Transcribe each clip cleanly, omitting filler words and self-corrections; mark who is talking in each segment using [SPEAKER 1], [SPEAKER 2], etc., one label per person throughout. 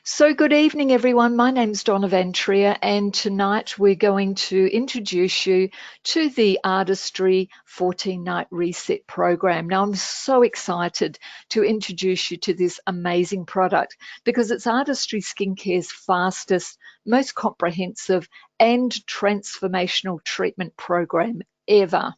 [SPEAKER 1] So good evening, everyone. My name's Donna Van Trier, and tonight we're going to introduce you to the Artistry 14-Night Reset program. Now, I'm so excited to introduce you to this amazing product because it's Artistry Skincare's fastest, most comprehensive and transformational treatment program ever.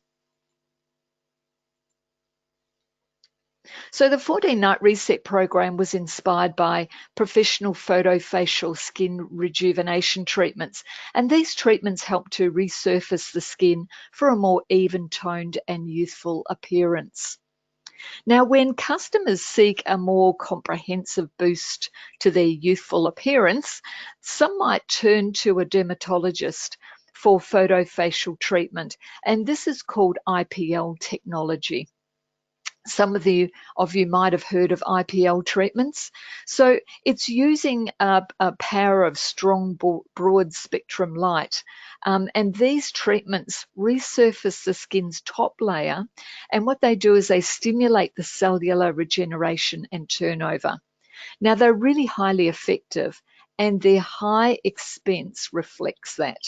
[SPEAKER 1] So the 14-Night Reset program was inspired by professional photofacial skin rejuvenation treatments. And these treatments help to resurface the skin for a more even-toned and youthful appearance. Now, when customers seek a more comprehensive boost to their youthful appearance, some might turn to a dermatologist for photofacial treatment. And this is called IPL technology. Some of you might have heard of IPL treatments. So it's using a power of strong broad spectrum light. And these treatments resurface the skin's top layer. And what they do is they stimulate the cellular regeneration and turnover. Now, they're really highly effective, and their high expense reflects that.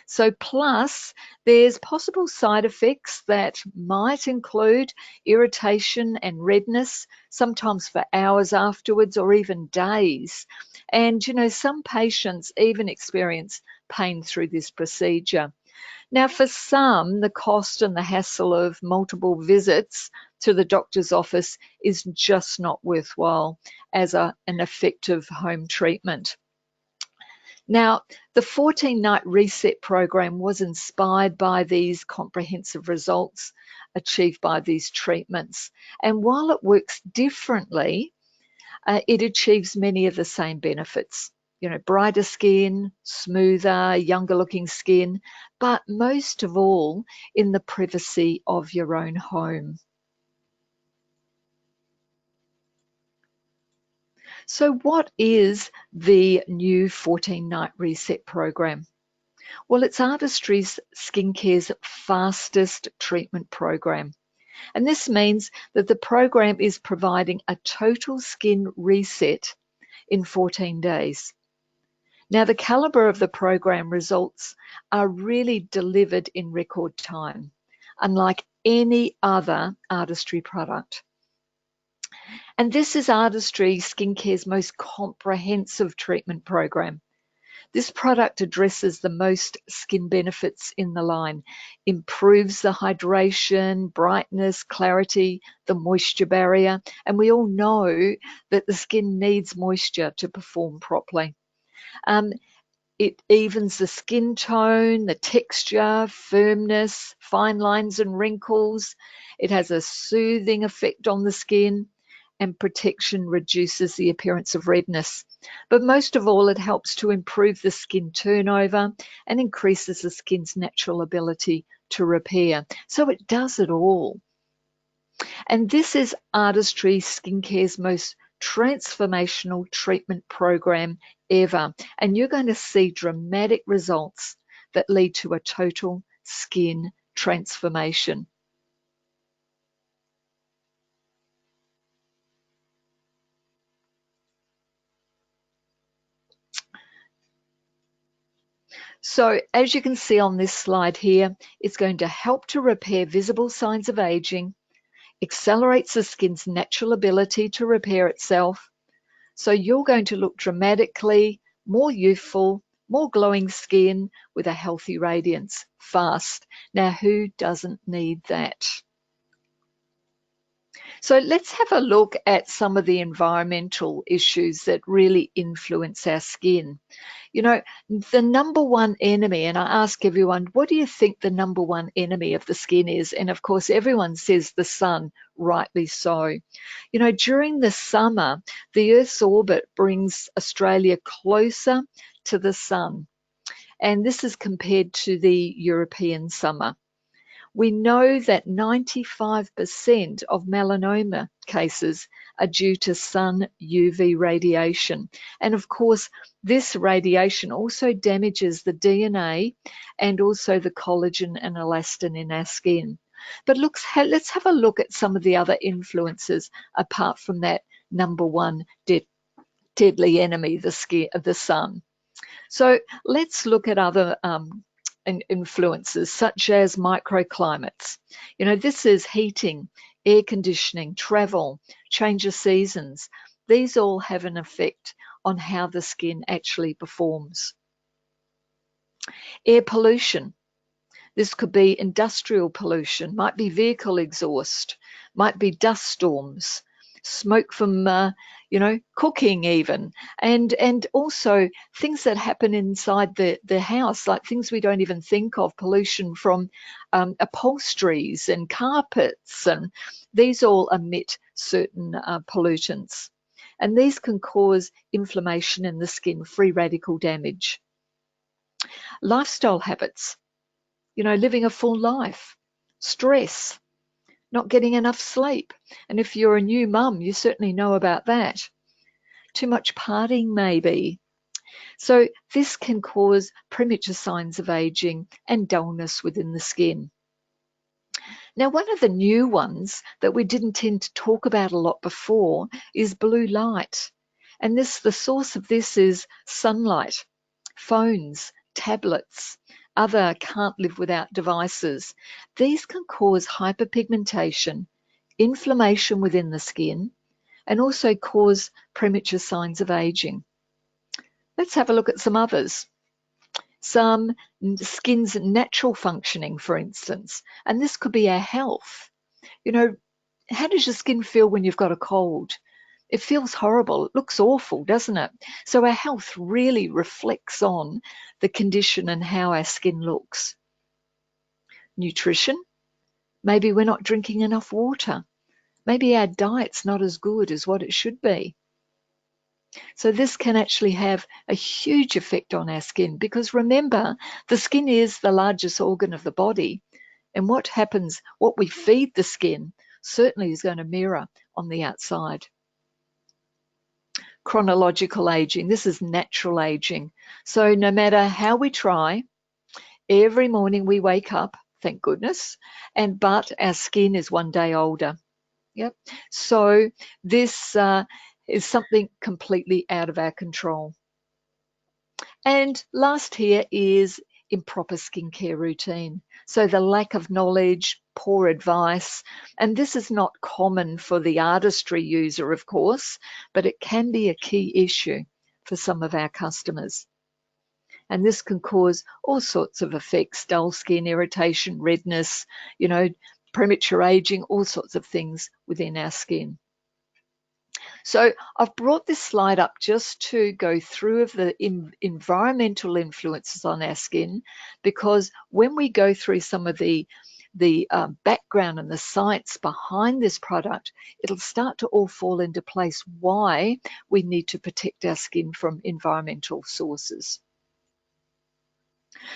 [SPEAKER 1] So plus, there's possible side effects that might include irritation and redness, sometimes for hours afterwards or even days. And, some patients even experience pain through this procedure. Now, for some, the cost and the hassle of multiple visits to the doctor's office is just not worthwhile as an effective home treatment. Now, the 14-Night Reset program was inspired by these comprehensive results achieved by these treatments. And while it works differently, it achieves many of the same benefits. Brighter skin, smoother, younger looking skin, but most of all in the privacy of your own home. So what is the new 14-Night Reset program? Well, it's Artistry Skincare's fastest treatment program. And this means that the program is providing a total skin reset in 14 days. Now, the caliber of the program results are really delivered in record time, unlike any other Artistry product. And this is Artistry Skincare's most comprehensive treatment program. This product addresses the most skin benefits in the line, improves the hydration, brightness, clarity, the moisture barrier, and we all know that the skin needs moisture to perform properly. It evens the skin tone, the texture, firmness, fine lines and wrinkles. It has a soothing effect on the skin, and protection reduces the appearance of redness. But most of all, it helps to improve the skin turnover and increases the skin's natural ability to repair. So it does it all. And this is Artistry Skincare's most transformational treatment program ever. And you're going to see dramatic results that lead to a total skin transformation. So as you can see on this slide here, it's going to help to repair visible signs of aging, accelerates the skin's natural ability to repair itself. So you're going to look dramatically more youthful, more glowing skin with a healthy radiance fast. Now, who doesn't need that? So let's have a look at some of the environmental issues that really influence our skin. The number one enemy, and I ask everyone, what do you think the number one enemy of the skin is? And of course, everyone says the sun, rightly so. During the summer, the Earth's orbit brings Australia closer to the sun. And this is compared to the European summer. We know that 95% of melanoma cases are due to sun UV radiation. And of course, this radiation also damages the DNA and also the collagen and elastin in our skin. But let's have a look at some of the other influences apart from that number one deadly enemy, the sun. So let's look at other influences such as microclimates. You know, this is heating, air conditioning, travel, change of seasons. These all have an effect on how the skin actually performs. Air pollution. This could be industrial pollution, might be vehicle exhaust, might be dust storms, smoke from, cooking even, and also things that happen inside the house, like things we don't even think of, pollution from upholsteries and carpets, and these all emit certain pollutants. And these can cause inflammation in the skin, free radical damage. Lifestyle habits. You know, living a full life, stress, not getting enough sleep. And if you're a new mum, you certainly know about that. Too much partying, maybe. So this can cause premature signs of aging and dullness within the skin. Now, one of the new ones that we didn't tend to talk about a lot before is blue light. And the source of this is sunlight, phones, tablets, other can't live without devices. These can cause hyperpigmentation, inflammation within the skin, and also cause premature signs of aging. Let's have a look at some others. Some skin's natural functioning, for instance, and this could be our health. You know, how does your skin feel when you've got a cold? It feels horrible. It looks awful, doesn't it? So our health really reflects on the condition and how our skin looks. Nutrition. Maybe we're not drinking enough water. Maybe our diet's not as good as what it should be. So this can actually have a huge effect on our skin, because remember, the skin is the largest organ of the body. And what happens, what we feed the skin, certainly is going to mirror on the outside. Chronological aging. This is natural aging. So no matter how we try, every morning we wake up, thank goodness, but our skin is one day older. Yep. So this is something completely out of our control. And last here is improper skincare routine. So the lack of knowledge, poor advice, and this is not common for the ARTISTRY user, of course, but it can be a key issue for some of our customers. And this can cause all sorts of effects, dull skin, irritation, redness, you know, premature aging, all sorts of things within our skin. So I've brought this slide up just to go through of the environmental influences on our skin, because when we go through some of the background and the science behind this product, it'll start to all fall into place why we need to protect our skin from environmental sources.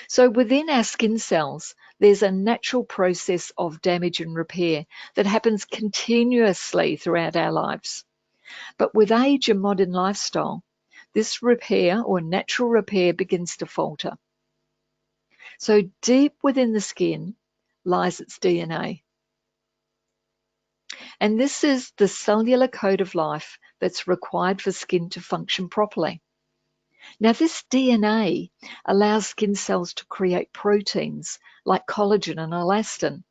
[SPEAKER 1] So within our skin cells, there's a natural process of damage and repair that happens continuously throughout our lives. But with age and modern lifestyle, this repair or natural repair begins to falter. So deep within the skin lies its DNA. And this is the cellular code of life that's required for skin to function properly. Now, this DNA allows skin cells to create proteins like collagen and elastin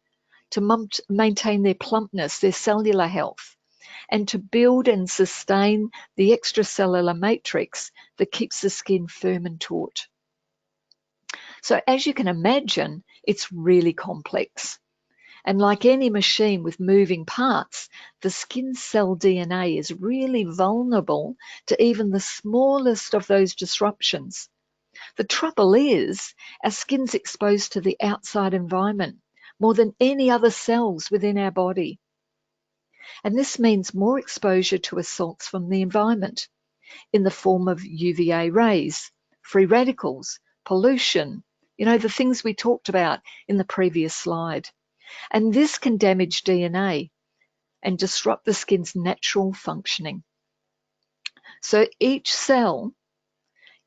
[SPEAKER 1] to maintain their plumpness, their cellular health, and to build and sustain the extracellular matrix that keeps the skin firm and taut. So as you can imagine, it's really complex. And like any machine with moving parts, the skin cell DNA is really vulnerable to even the smallest of those disruptions. The trouble is, our skin's exposed to the outside environment more than any other cells within our body. And this means more exposure to assaults from the environment in the form of UVA rays, free radicals, pollution, you know, the things we talked about in the previous slide. And this can damage DNA and disrupt the skin's natural functioning. So each cell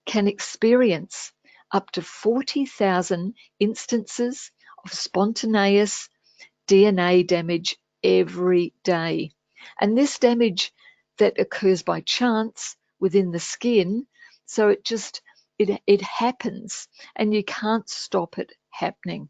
[SPEAKER 1] can experience up to 40,000 instances of spontaneous DNA damage every day. And this damage that occurs by chance within the skin. So it happens, and you can't stop it happening.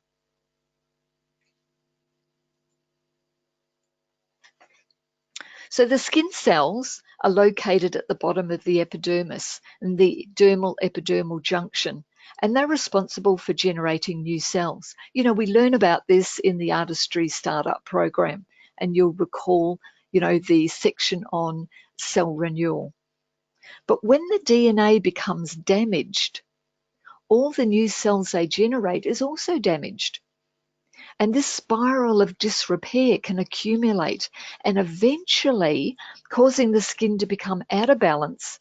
[SPEAKER 1] So the skin cells are located at the bottom of the epidermis in the dermal-epidermal junction, and they're responsible for generating new cells. You know, we learn about this in the ARTISTRY startup program, and you'll recall, you know, the section on cell renewal. But when the DNA becomes damaged, all the new cells they generate is also damaged. And this spiral of disrepair can accumulate and eventually causing the skin to become out of balance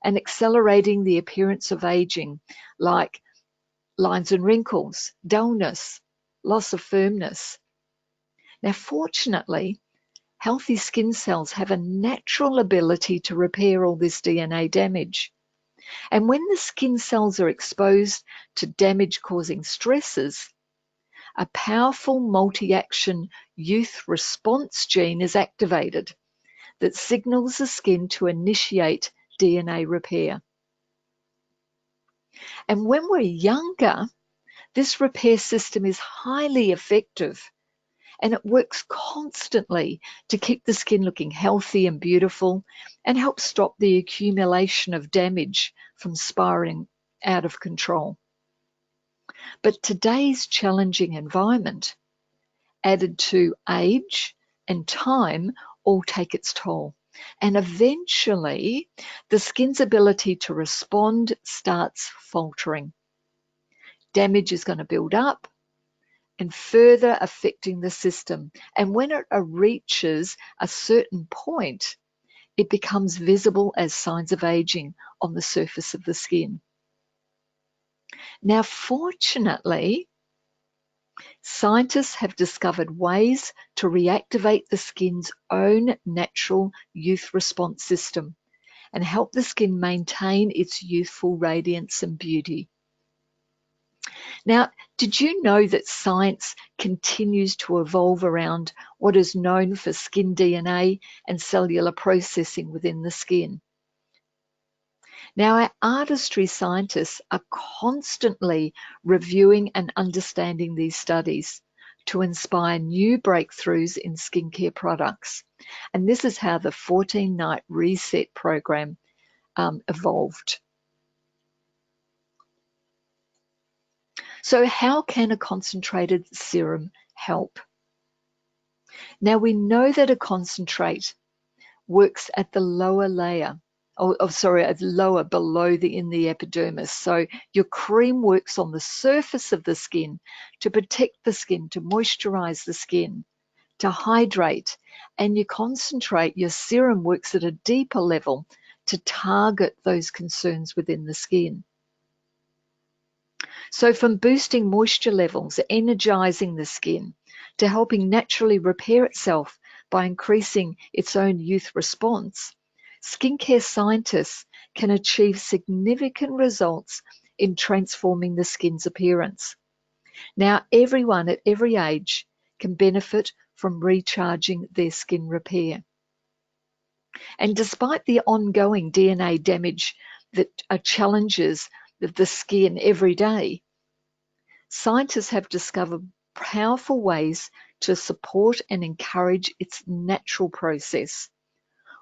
[SPEAKER 1] and accelerating the appearance of aging, like lines and wrinkles, dullness, loss of firmness. Now, fortunately, healthy skin cells have a natural ability to repair all this DNA damage. And when the skin cells are exposed to damage-causing stresses, a powerful multi-action youth response gene is activated that signals the skin to initiate DNA repair. And when we're younger, this repair system is highly effective, and it works constantly to keep the skin looking healthy and beautiful and help stop the accumulation of damage from spiraling out of control. But today's challenging environment, added to age and time, all take its toll. And eventually, the skin's ability to respond starts faltering. Damage is going to build up and further affecting the system. And when it reaches a certain point, it becomes visible as signs of aging on the surface of the skin. Now, fortunately, scientists have discovered ways to reactivate the skin's own natural youth response system and help the skin maintain its youthful radiance and beauty. Now, did you know that science continues to evolve around what is known for skin DNA and cellular processing within the skin? Now, our ARTISTRY scientists are constantly reviewing and understanding these studies to inspire new breakthroughs in skincare products. And this is how the 14-night reset program evolved. So how can a concentrated serum help? Now, we know that a concentrate works at the lower layer, lower below in the epidermis. So your cream works on the surface of the skin to protect the skin, to moisturize the skin, to hydrate. And your concentrate, your serum, works at a deeper level to target those concerns within the skin. So from boosting moisture levels, energizing the skin, to helping naturally repair itself by increasing its own youth response, skincare scientists can achieve significant results in transforming the skin's appearance. Now, everyone at every age can benefit from recharging their skin repair. And despite the ongoing DNA damage that challenges the skin every day, scientists have discovered powerful ways to support and encourage its natural process,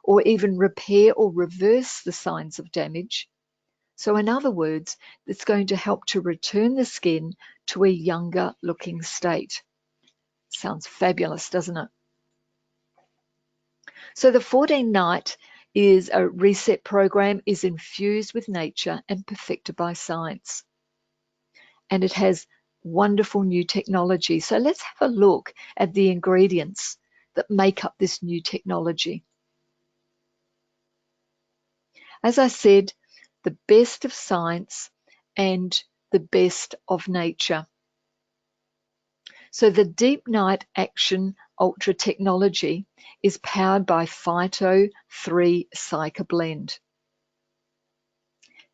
[SPEAKER 1] or even repair or reverse the signs of damage. So in other words, it's going to help to return the skin to a younger looking state. Sounds fabulous, doesn't it? So the 14-night is a reset program, is infused with nature and perfected by science. And it has wonderful new technology. So let's have a look at the ingredients that make up this new technology. As I said, the best of science and the best of nature. So the Deep Night Action Ultra technology is powered by Phyto 3 Cica blend.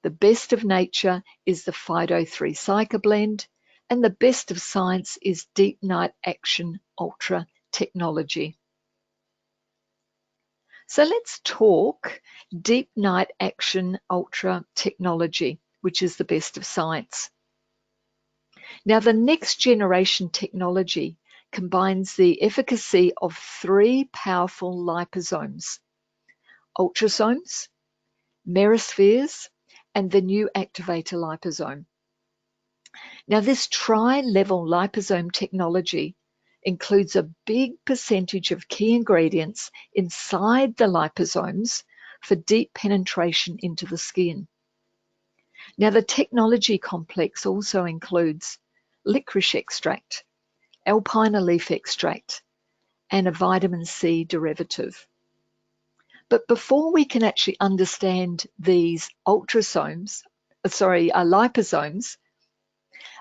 [SPEAKER 1] The best of nature is the Phyto 3 Cica blend, and the best of science is Deep Night Action Ultra technology. So let's talk Deep Night Action Ultra technology, which is the best of science. Now, the next generation technology combines the efficacy of 3 powerful liposomes: UltraSomes, Merospheres, and the new Activator Liposome. Now, this tri-level liposome technology includes a big percentage of key ingredients inside the liposomes for deep penetration into the skin. Now, the technology complex also includes licorice extract, alpina leaf extract, and a vitamin C derivative. But before we can actually understand these liposomes,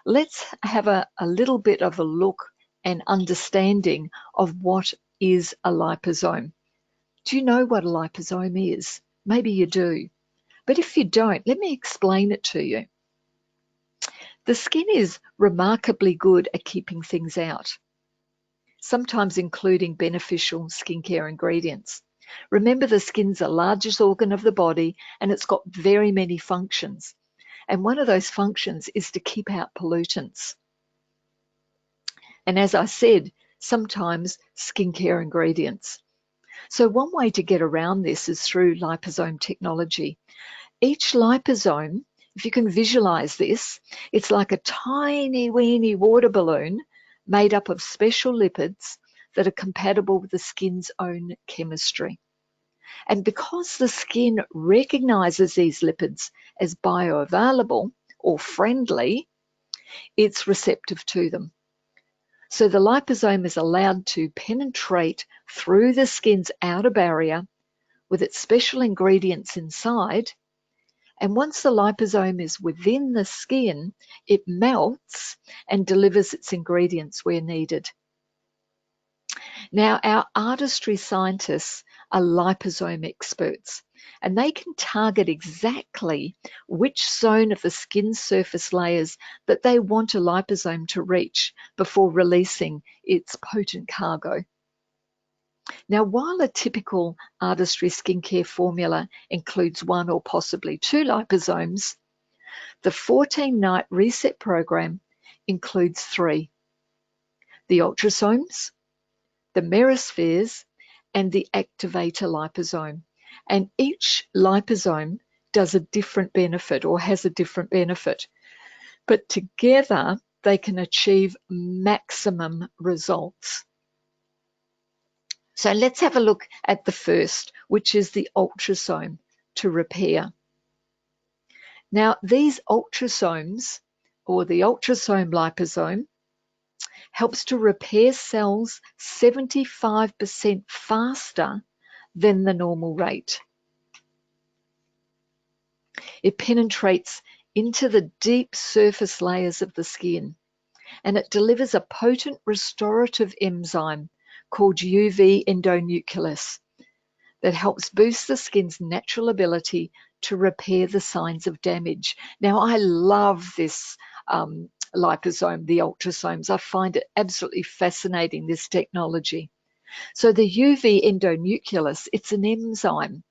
[SPEAKER 1] let's have a little bit of a look and understanding of what is a liposome. Do you know what a liposome is? Maybe you do. But if you don't, let me explain it to you. The skin is remarkably good at keeping things out, sometimes including beneficial skincare ingredients. Remember, the skin's the largest organ of the body, and it's got very many functions. And one of those functions is to keep out pollutants. And as I said, sometimes skincare ingredients. So one way to get around this is through liposome technology. Each liposome, if you can visualize this, it's like a tiny weeny water balloon made up of special lipids that are compatible with the skin's own chemistry. And because the skin recognizes these lipids as bioavailable or friendly, it's receptive to them. So the liposome is allowed to penetrate through the skin's outer barrier with its special ingredients inside. And once the liposome is within the skin, it melts and delivers its ingredients where needed. Now, our ARTISTRY scientists are liposome experts, and they can target exactly which zone of the skin surface layers that they want a liposome to reach before releasing its potent cargo. Now, while a typical ARTISTRY skincare formula includes 1 or possibly 2 liposomes, the 14-night reset program includes 3: the UltraSomes, the Merospheres, and the Activator Liposome. And each liposome does a different benefit or has a different benefit. But together, they can achieve maximum results. So let's have a look at the first, which is the UltraSome to repair. Now, these UltraSomes, or the UltraSome liposome, helps to repair cells 75% faster than the normal rate. It penetrates into the deep surface layers of the skin, and it delivers a potent restorative enzyme called UV endonuclease that helps boost the skin's natural ability to repair the signs of damage. Now, I love this liposome, the UltraSomes. I find it absolutely fascinating, this technology. So the UV endonuclease, it's an enzyme,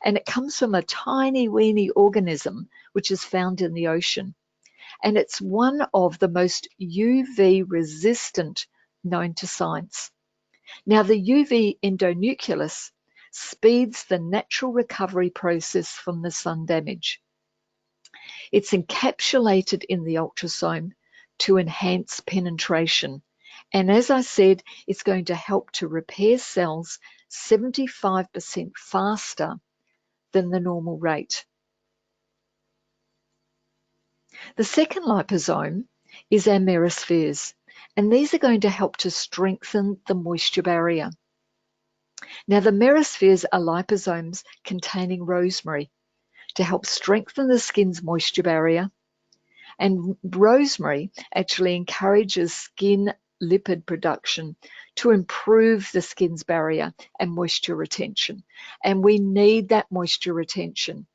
[SPEAKER 1] and it comes from a tiny weeny organism which is found in the ocean. And it's one of the most UV resistant known to science. Now, the UV endonuclease speeds the natural recovery process from the sun damage. It's encapsulated in the UltraSome to enhance penetration. And as I said, it's going to help to repair cells 75% faster than the normal rate. The second liposome is our Merospheres, and these are going to help to strengthen the moisture barrier. Now, the Merospheres are liposomes containing rosemary to help strengthen the skin's moisture barrier. And rosemary actually encourages skin lipid production to improve the skin's barrier and moisture retention. And we need that moisture retention.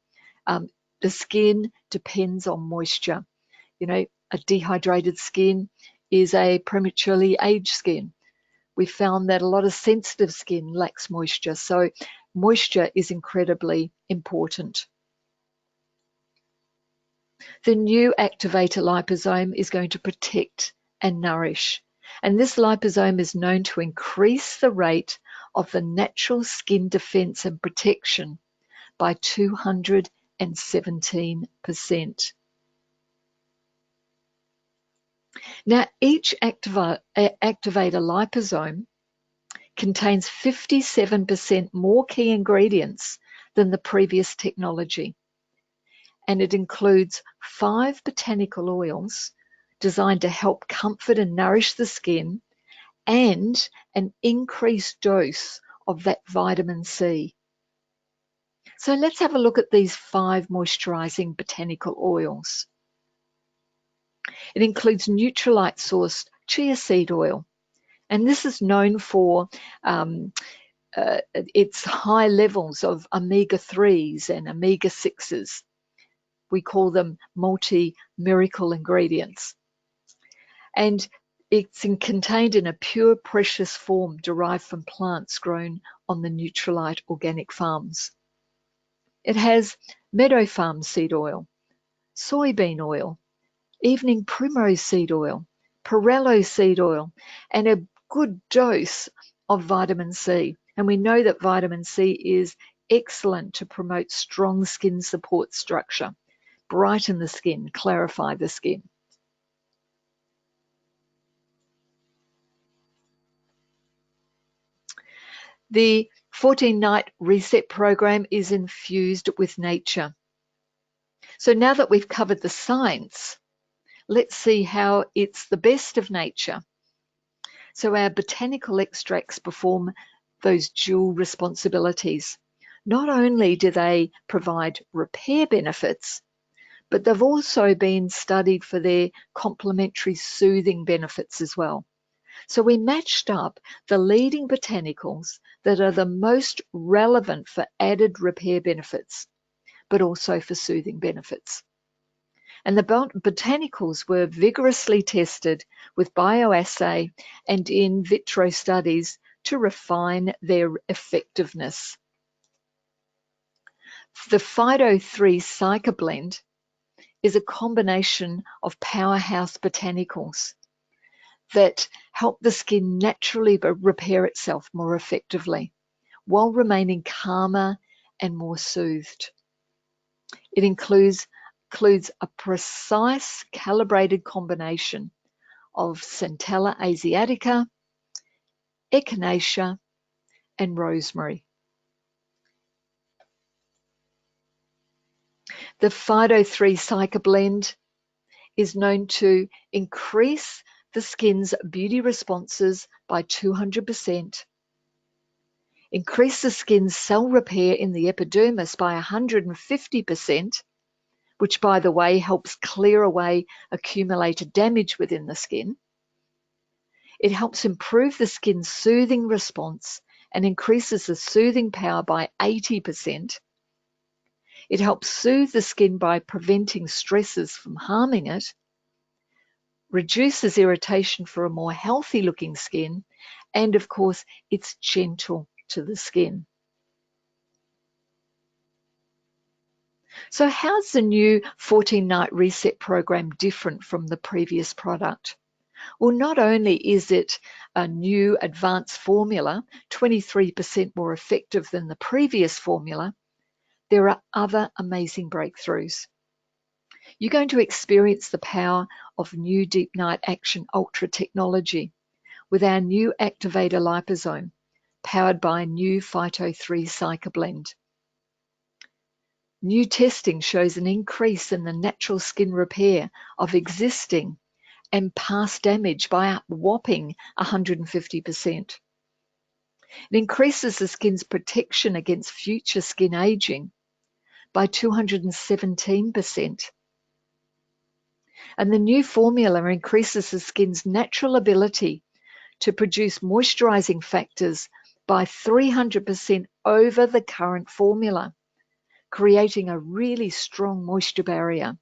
[SPEAKER 1] The skin depends on moisture. You know, a dehydrated skin is a prematurely aged skin. We found that a lot of sensitive skin lacks moisture. So moisture is incredibly important. The new Activator Liposome is going to protect and nourish. And this liposome is known to increase the rate of the natural skin defense and protection by 217%. Now, each activator liposome contains 57% more key ingredients than the previous technology. And it includes 5 botanical oils designed to help comfort and nourish the skin, and an increased dose of that vitamin C. So let's have a look at these 5 moisturizing botanical oils. It includes Nutrilite Sauce chia seed oil, and this is known for its high levels of omega-3s and omega-6s. We call them multi-miracle ingredients. And it's contained in a pure precious form derived from plants grown on the Nutrilite organic farms. It has meadow farm seed oil, soybean oil, evening primrose seed oil, perello seed oil, and a good dose of vitamin C. And we know that vitamin C is excellent to promote strong skin support structure, brighten the skin, clarify the skin. The 14-night reset program is infused with nature. So now that we've covered the science, let's see how it's the best of nature. So our botanical extracts perform those dual responsibilities. Not only do they provide repair benefits, but they've also been studied for their complementary soothing benefits as well. So we matched up the leading botanicals that are the most relevant for added repair benefits, but also for soothing benefits. And the botanicals were vigorously tested with bioassay and in vitro studies to refine their effectiveness. The Phyto-3 Psychoblend is a combination of powerhouse botanicals that help the skin naturally repair itself more effectively while remaining calmer and more soothed. It includes a precise calibrated combination of Centella asiatica, echinacea, and rosemary. The Phyto-3 Psychoblend is known to increase the skin's beauty responses by 200%, increase the skin's cell repair in the epidermis by 150%, which, by the way, helps clear away accumulated damage within the skin. It helps improve the skin's soothing response and increases the soothing power by 80%. It helps soothe the skin by preventing stresses from harming it, reduces irritation for a more healthy looking skin, and of course, it's gentle to the skin. So how's the new 14-night reset program different from the previous product? Well, not only is it a new advanced formula, 23% more effective than the previous formula, there are other amazing breakthroughs. You're going to experience the power of new Deep Night Action Ultra technology with our new Activator Liposome, powered by a new Phyto-3 Psychoblend. New testing shows an increase in the natural skin repair of existing and past damage by a whopping 150%. It increases the skin's protection against future skin aging by 217%. And the new formula increases the skin's natural ability to produce moisturizing factors by 300% over the current formula, creating a really strong moisture barrier.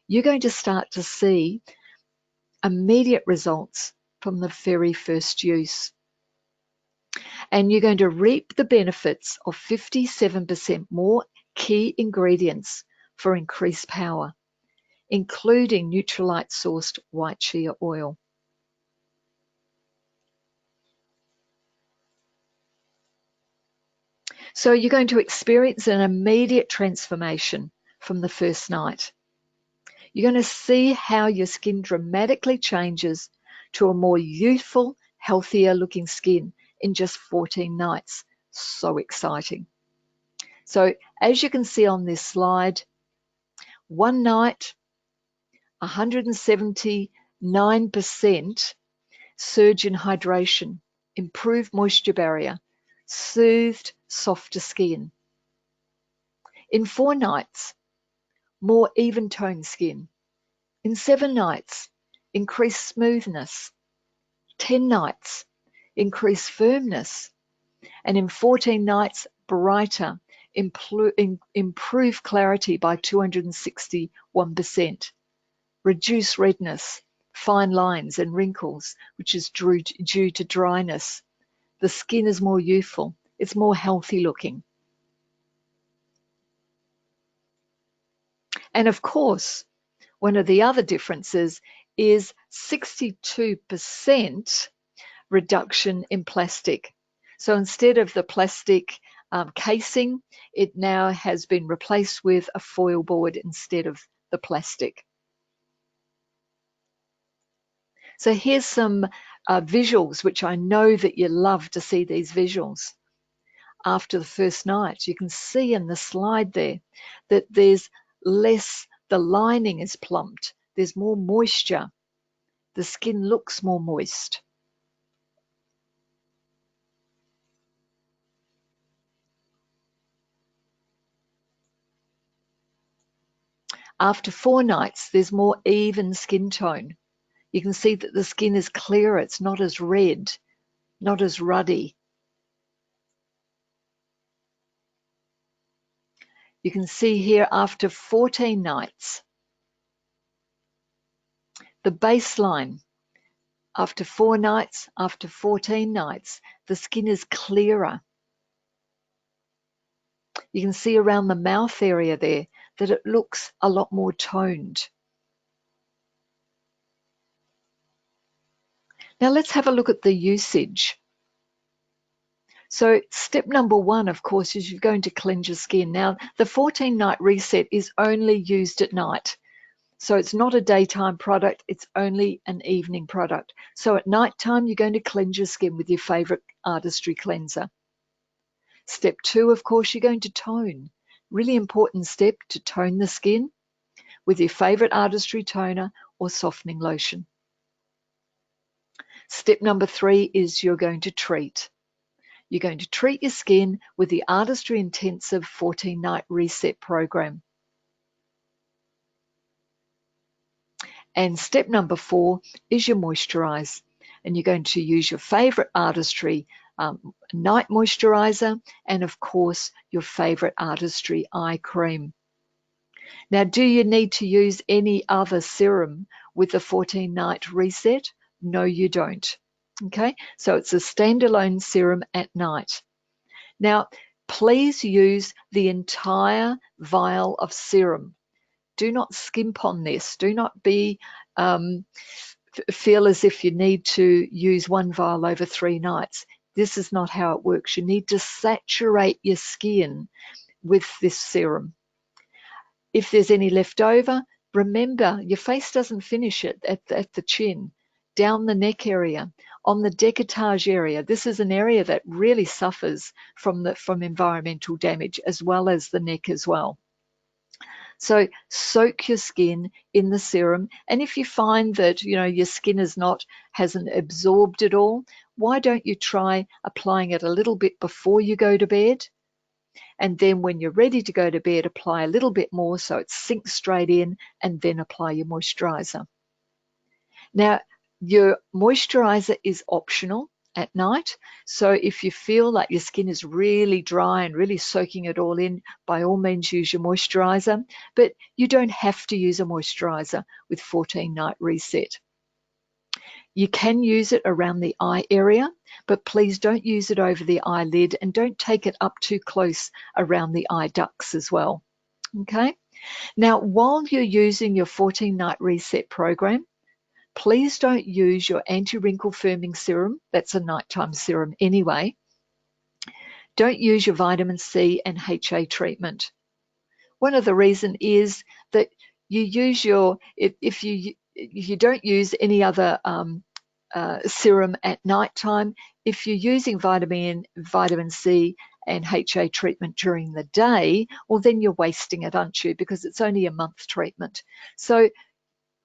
[SPEAKER 1] You're going to start to see immediate results from the very first use. And you're going to reap the benefits of 57% more key ingredients for increased power, including Nutrilite sourced white chia oil. So you're going to experience an immediate transformation from the first night. You're going to see how your skin dramatically changes to a more youthful, healthier looking skin in just 14 nights. So exciting. So as you can see on this slide, one night, 179% surge in hydration, improved moisture barrier, soothed, softer skin. In 4 nights, more even toned skin. In 7 nights, increased smoothness. 10 nights, increased firmness. And in 14 nights, brighter, improved clarity by 261%. Reduce redness, fine lines and wrinkles, which is due to dryness. The skin is more youthful. It's more healthy looking. And of course, one of the other differences is 62% reduction in plastic. So instead of the plastic casing, it now has been replaced with a foil board instead of the plastic. So here's some visuals, which I know that you love to see these visuals. After the first night, you can see in the slide there that there's less, the lining is plumped, there's more moisture, the skin looks more moist. After 4 nights, there's more even skin tone. You can see that the skin is clearer, it's not as red, not as ruddy. You can see here after 14 nights, the baseline, after 4 nights, after 14 nights, the skin is clearer. You can see around the mouth area there that it looks a lot more toned. Now let's have a look at the usage. So step number 1, of course, is you're going to cleanse your skin. Now, the 14-night reset is only used at night. So it's not a daytime product, it's only an evening product. So at nighttime, you're going to cleanse your skin with your favorite Artistry cleanser. Step 2, of course, you're going to tone. Really important step to tone the skin with your favorite Artistry toner or softening lotion. Step number 3 is you're going to treat. You're going to treat your skin with the Artistry Intensive 14-night reset program. And step number 4 is your moisturize. And you're going to use your favorite Artistry night moisturizer and, of course, your favorite Artistry eye cream. Now, do you need to use any other serum with the 14-night reset? No, you don't. Okay, so it's a standalone serum at night. Now, please use the entire vial of serum. Do not skimp on this. Do not be feel as if you need to use one vial over 3 nights. This is not how it works. You need to saturate your skin with this serum. If there's any left over, remember your face doesn't finish it at the chin, down the neck area, on the décolletage area. This is an area that really suffers from environmental damage, as well as the neck as well. So soak your skin in the serum, and if you find that your skin hasn't absorbed it all, why don't you try applying it a little bit before you go to bed? And then when you're ready to go to bed, apply a little bit more so it sinks straight in, and then apply your moisturizer. Now, your moisturizer is optional at night. So if you feel like your skin is really dry and really soaking it all in, by all means use your moisturizer, but you don't have to use a moisturizer with 14-night reset. You can use it around the eye area, but please don't use it over the eyelid and don't take it up too close around the eye ducts as well. Okay. Now, while you're using your 14-night reset program, please don't use your anti-wrinkle firming serum. That's a nighttime serum anyway. Don't use your vitamin C and HA treatment. One of the reasons is that you use if you don't use any other serum at nighttime, if you're using vitamin C and HA treatment during the day, well, then you're wasting it, aren't you? Because it's only a month treatment. So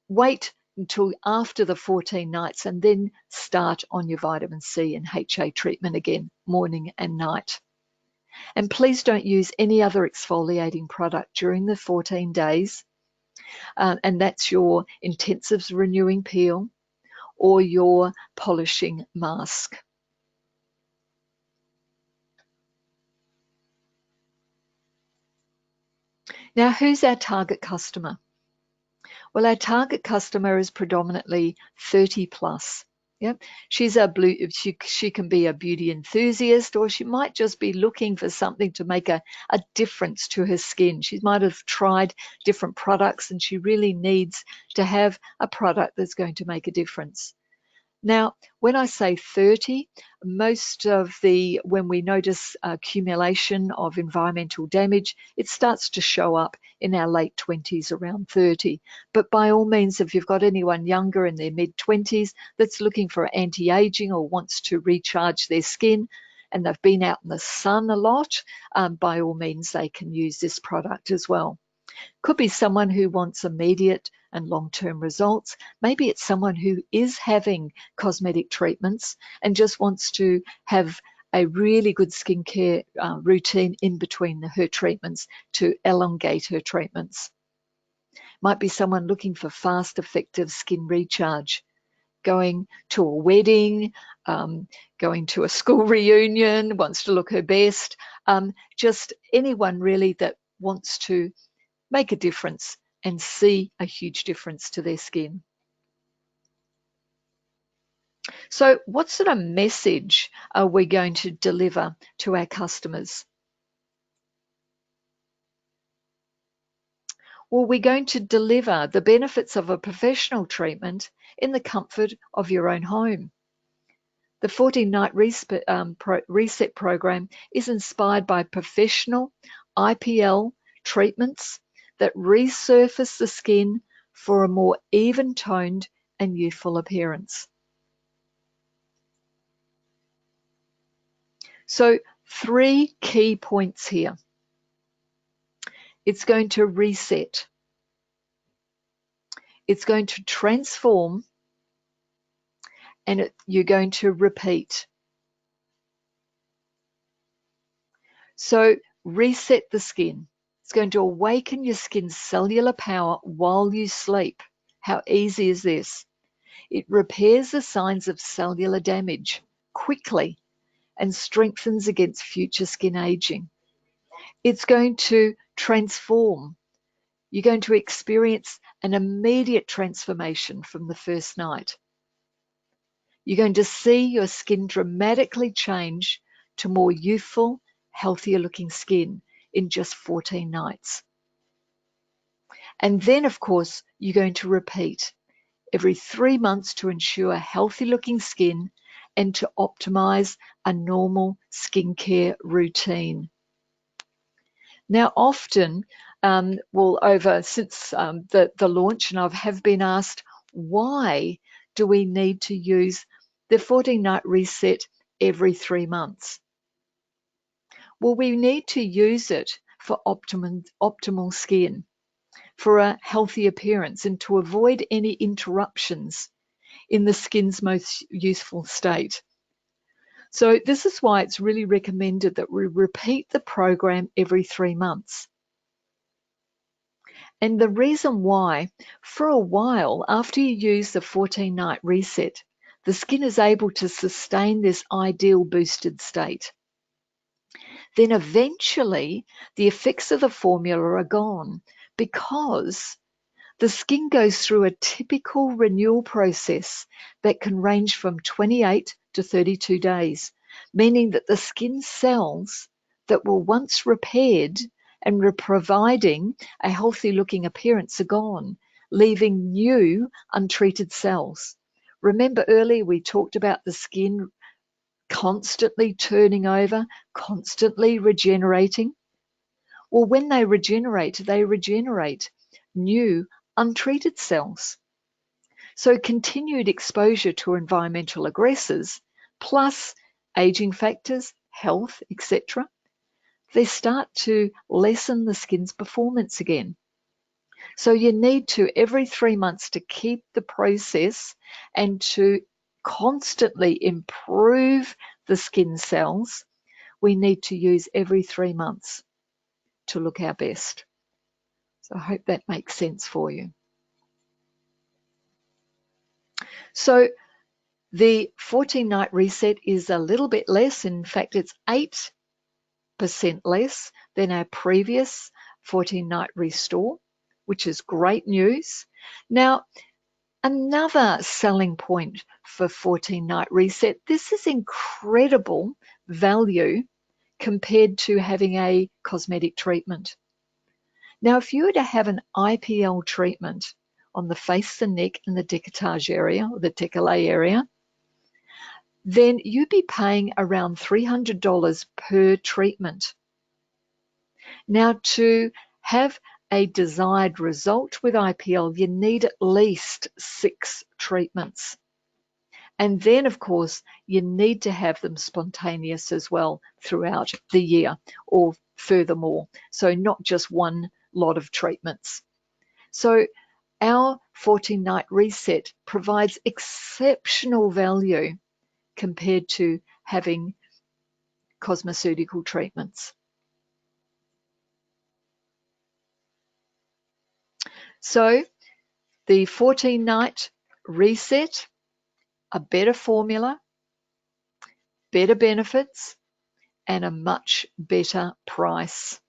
[SPEAKER 1] wait until after the 14 nights and then start on your vitamin C and HA treatment again, morning and night. And please don't use any other exfoliating product during the 14 days. And that's your intensives renewing peel or your polishing mask. Now, who's our target customer? Well, our target customer is predominantly 30 plus. Yep. She can be a beauty enthusiast, or she might just be looking for something to make a difference to her skin. She might have tried different products and she really needs to have a product that's going to make a difference. Now, when I say 30, when we notice accumulation of environmental damage, it starts to show up in our late 20s, around 30. But by all means, if you've got anyone younger in their mid-20s that's looking for anti-aging or wants to recharge their skin, and they've been out in the sun a lot, by all means, they can use this product as well. Could be someone who wants immediate and long-term results. Maybe it's someone who is having cosmetic treatments and just wants to have a really good skincare routine in between her treatments to elongate her treatments. Might be someone looking for fast, effective skin recharge, going to a wedding, going to a school reunion, wants to look her best. Just anyone really that wants to make a difference and see a huge difference to their skin. So what sort of message are we going to deliver to our customers? Well, we're going to deliver the benefits of a professional treatment in the comfort of your own home. The 14-night reset program is inspired by professional IPL treatments that resurface the skin for a more even-toned and youthful appearance. So 3 key points here. It's going to reset. It's going to transform, and you're going to repeat. So reset the skin. It's going to awaken your skin's cellular power while you sleep. How easy is this? It repairs the signs of cellular damage quickly and strengthens against future skin aging. It's going to transform. You're going to experience an immediate transformation from the first night. You're going to see your skin dramatically change to more youthful, healthier looking skin in just 14 nights. And then, of course, you're going to repeat every 3 months to ensure healthy looking skin and to optimize a normal skincare routine. Now, often, since the launch, and I have been asked, why do we need to use the 14-night reset every 3 months? Well, we need to use it for optimal skin, for a healthy appearance, and to avoid any interruptions in the skin's most youthful state. So this is why it's really recommended that we repeat the program every 3 months. And the reason why, for a while after you use the 14-night reset, the skin is able to sustain this ideal boosted state. Then eventually the effects of the formula are gone because The skin goes through a typical renewal process that can range from 28 to 32 days, meaning that the skin cells that were once repaired and were providing a healthy looking appearance are gone, leaving new untreated cells. Remember earlier we talked about the skin constantly turning over, constantly regenerating? Well, when they regenerate new untreated cells. So continued exposure to environmental aggressors, plus aging factors, health, etc., they start to lessen the skin's performance again. So you need to, every 3 months, to keep the process and to constantly improve the skin cells, we need to use every 3 months to look our best. So I hope that makes sense for you. So the 14-night reset is a little bit less. In fact, it's 8% less than our previous 14-night restore, which is great news. Now, another selling point for 14-night reset, this is incredible value compared to having a cosmetic treatment. Now, if you were to have an IPL treatment on the face, the neck, and the décolletage area, or the décolleté area, then you'd be paying around $300 per treatment. Now, to have a desired result with IPL, you need at least 6 treatments. And then, of course, you need to have them spontaneous as well throughout the year or furthermore. So not just one lot of treatments. So our 14-night reset provides exceptional value compared to having cosmeceutical treatments. So the 14-night reset, a better formula, better benefits, and a much better price.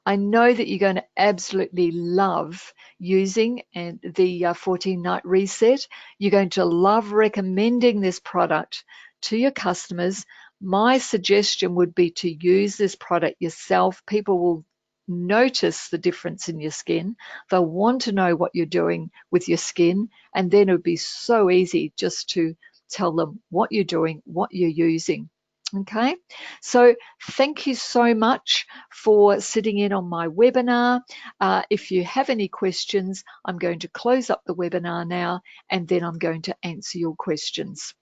[SPEAKER 1] I know that you're going to absolutely love using the 14-night reset. You're going to love recommending this product to your customers. My suggestion would be to use this product yourself. People will notice the difference in your skin. They'll want to know what you're doing with your skin, and then it would be so easy just to tell them what you're doing, what you're using. Okay, so thank you so much for sitting in on my webinar. If you have any questions, I'm going to close up the webinar now, and then I'm going to answer your questions.